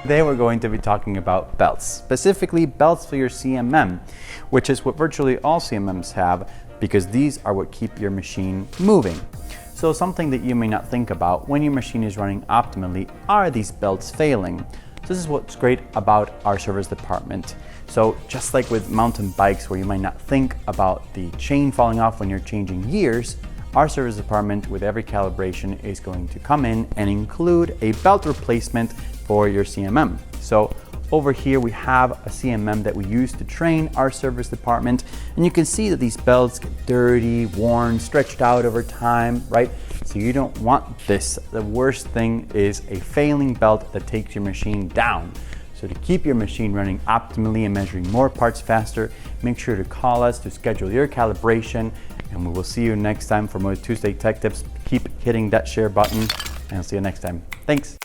Today we're going to be talking about belts, specifically belts for your CMM, which is what virtually all CMMs have because these are what keep your machine moving. So something that you may not think about when your machine is running optimally are these belts failing. So this is what's great about our service department. So just like with mountain bikes where you might not think about the chain falling off when you're changing gears, our service department with every calibration is going to come in and include a belt replacement for your CMM. So over here we have a CMM that we use to train our service department, and you can see that these belts get dirty, worn, stretched out over time, right? So you don't want this. The worst thing is a failing belt that takes your machine down. So to keep your machine running optimally and measuring more parts faster, make sure to call us to schedule your calibration, and we will see you next time for more Tuesday Tech Tips. Keep hitting that share button, and I'll see you next time. Thanks.